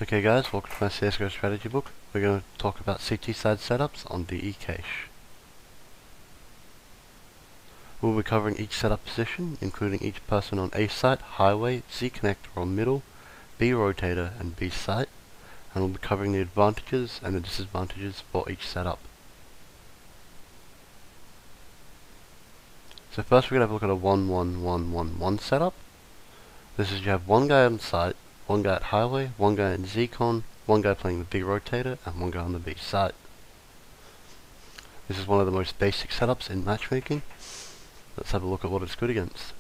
Okay guys, welcome to my CSGO strategy book. We're going to talk about CT side setups on the eCache. We'll be covering each setup position, including each person on A site, highway, Z connector or middle, B rotator and B site, and we'll be covering the advantages and the disadvantages for each setup. So first we're going to have a look at a 1-1-1-1-1 setup. This is you have one guy on site, one guy at highway, one guy in Z-Con, one guy playing the B rotator, and one guy on the B site. This is one of the most basic setups in matchmaking. Let's have a look at what it's good against.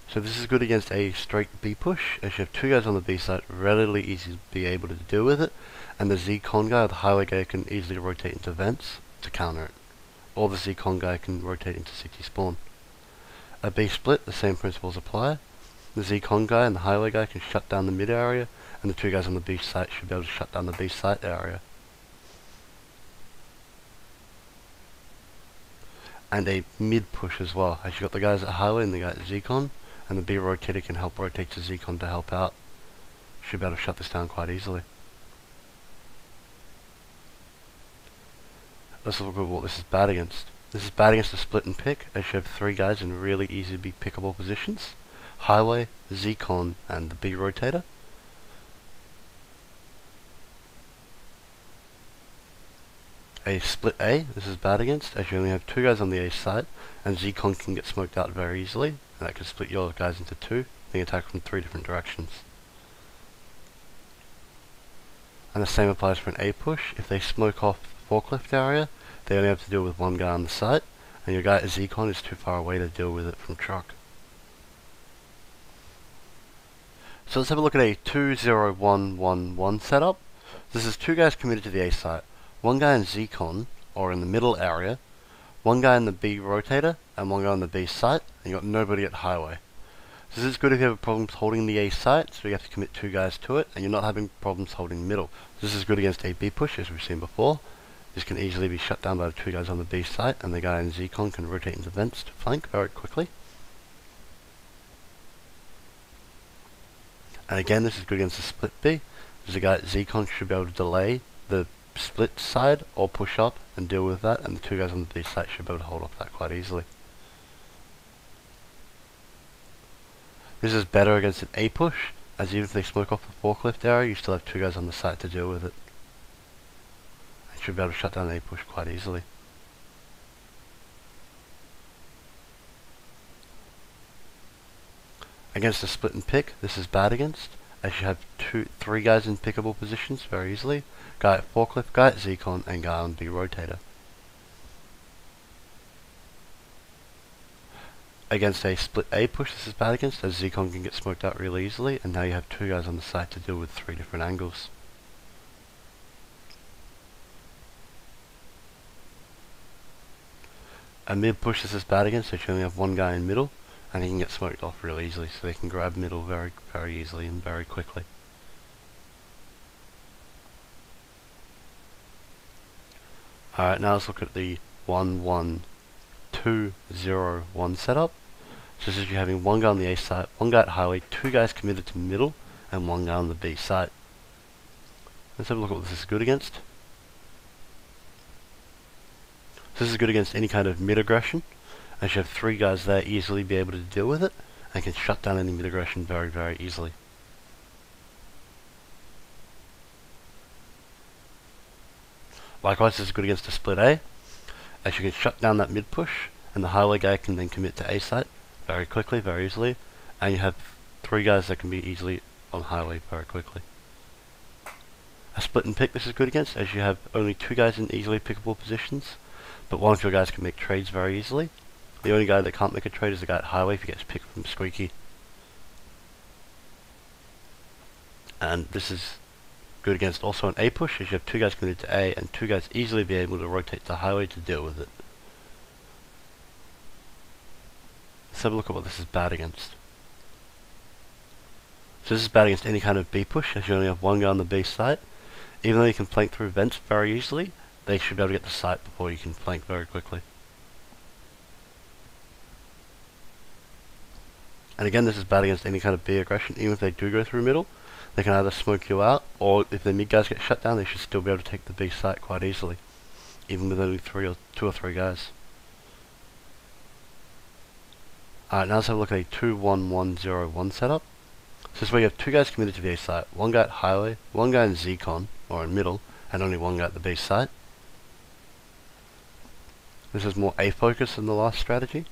So this is good against a straight B push, as you have two guys on the B site, relatively easy to be able to deal with it, and the Z-Con guy or the highway guy can easily rotate into vents to counter it. Or the Z-Con guy can rotate into CT spawn. A B split, the same principles apply. The Z-Con guy and the highway guy can shut down the mid area, and the two guys on the B site should be able to shut down the B site area. And a mid push as well, as you got the guys at highway and the guy at Z-Con, and the B rotator can help rotate to Z-Con to help out. Should be able to shut this down quite easily. Let's look at what this is bad against. This is bad against the split and pick, as you have three guys in really easy to be pickable positions. Highway, Z-Con, and the B rotator. A split A, this is bad against, as you only have two guys on the A site, and Z-Con can get smoked out very easily, and that can split your guys into two, being attacked from three different directions. And the same applies for an A push. If they smoke off the forklift area, they only have to deal with one guy on the site, and your guy at Z-Con is too far away to deal with it from truck. So let's have a look at a 2-0-1-1-1 setup. This is two guys committed to the A site. One guy in Z-Con, or in the middle area, one guy in the B rotator, and one guy on the B site, and you got nobody at highway. So this is good if you have problems holding the A site, so you have to commit two guys to it, and you're not having problems holding middle. This is good against a B push, as we've seen before. This can easily be shut down by the two guys on the B site, and the guy in Z-Con can rotate into vents to flank very quickly. And again, this is good against the split B, as the guy at Z-Con should be able to delay the split side or push up and deal with that, and the two guys on the B site should be able to hold off that quite easily. This is better against an A push, as even if they smoke off the forklift area, you still have two guys on the site to deal with it. And should be able to shut down an A push quite easily. Against a split and pick, this is bad against, as you have three guys in pickable positions very easily. Guy at forklift, guy at Z-Con, and guy on B rotator. Against a split A push, this is bad against, as Z-Con can get smoked out really easily, and now you have two guys on the site to deal with three different angles. A mid push, this is bad against, as you only have one guy in middle, and he can get smoked off really easily, so they can grab middle very easily and very quickly. Alright, now let's look at the 1-1-2-0-1 setup. So this is you having one guy on the A site, one guy at highway, two guys committed to middle, and one guy on the B site. Let's have a look at what this is good against. So this is good against any kind of mid aggression, as you have three guys there easily be able to deal with it, and can shut down any mid aggression very easily. Likewise, this is good against a split A, as you can shut down that mid push, and the highway guy can then commit to A site very quickly, very easily, and you have three guys that can be easily on highway very quickly. A split and pick, this is good against, as you have only two guys in easily pickable positions, but one of your guys can make trades very easily. The only guy that can't make a trade is the guy at highway if he gets picked from Squeaky. And this is good against also an A push, as you have two guys committed to A, and two guys easily be able to rotate to highway to deal with it. Let's have a look at what this is bad against. So this is bad against any kind of B push, as you only have one guy on the B site. Even though you can flank through vents very easily, they should be able to get the site before you can flank very quickly. And again, this is bad against any kind of B aggression. Even if they do go through middle, they can either smoke you out, or if the mid guys get shut down, they should still be able to take the B site quite easily, even with only two or three guys. Alright, now let's have a look at a 2-1-1-0-1 setup. So this is where you have two guys committed to the A site, one guy at highway, one guy in Z-Con, or in middle, and only one guy at the B site. This is more A focus than the last strategy.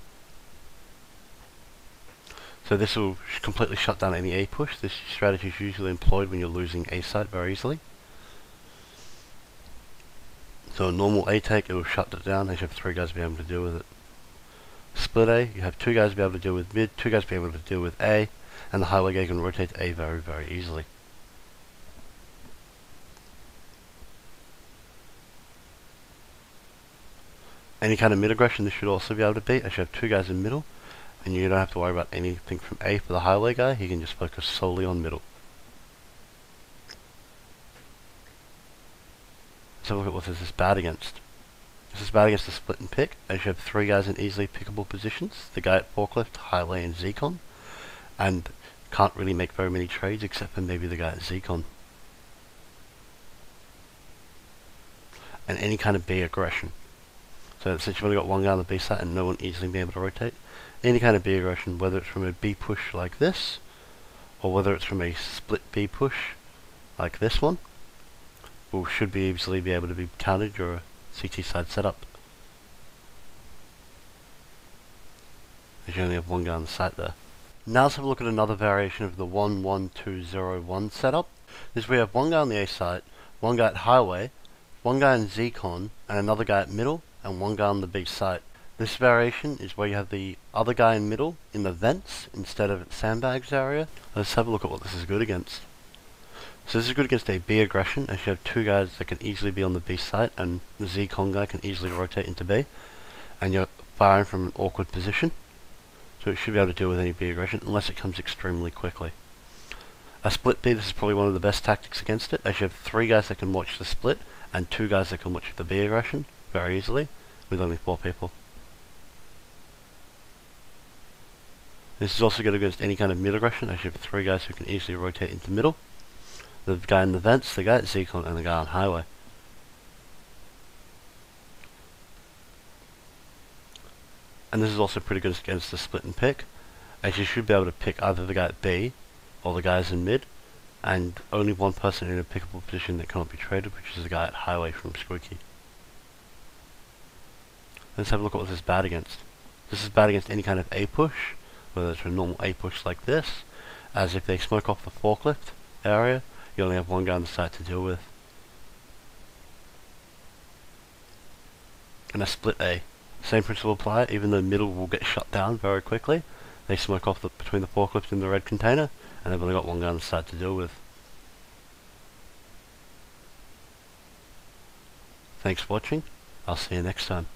So this will completely shut down any A push. This strategy is usually employed when you're losing A site very easily. So a normal A take, it will shut it down as you have three guys be able to deal with it. Split A, you have two guys be able to deal with mid, two guys be able to deal with A, and the highway guy can rotate to A very, very easily. Any kind of mid aggression this should also be able to beat, as you have two guys in middle, and you don't have to worry about anything from A for the highway guy. He can just focus solely on middle. Let's have a look at what this is bad against. This is bad against the split and pick, as you have three guys in easily pickable positions, the guy at forklift, highway, and Z-Con, and can't really make very many trades except for maybe the guy at Z-Con. And any kind of B aggression. So since you've only got one guy on the B side and no one easily be able to rotate, any kind of B aggression, whether it's from a B push like this, or whether it's from a split B push like this one, should be easily be able to be countered your CT side setup. As you only have one guy on the site there. Now let's have a look at another variation of the 1-1-2-0-1 setup. This is where you have one guy on the A site, one guy at highway, one guy in Z-Con, and another guy at middle, and one guy on the B site. This variation is where you have the other guy in middle in the vents instead of at sandbags area. Let's have a look at what this is good against. So this is good against a B aggression, as you have two guys that can easily be on the B site, and the Z-Con guy can easily rotate into B, and you're firing from an awkward position, so it should be able to deal with any B aggression unless it comes extremely quickly. A split B, this is probably one of the best tactics against it, as you have three guys that can watch the split, and two guys that can watch the B aggression very easily, with only four people. This is also good against any kind of mid aggression, as you have three guys who can easily rotate into middle. The guy in the vents, the guy at Z-Con, and the guy on highway. And this is also pretty good against the split and pick, as you should be able to pick either the guy at B or the guys in mid, and only one person in a pickable position that cannot be traded, which is the guy at highway from Squeaky. Let's have a look at what this is bad against. This is bad against any kind of A push, whether it's a normal A push like this, as if they smoke off the forklift area, you only have one guy on the site to deal with. And a split A. Same principle apply, even though middle will get shut down very quickly. They smoke off between the forklift and the red container, and they've only got one guy on the site to deal with. Thanks for watching. I'll see you next time.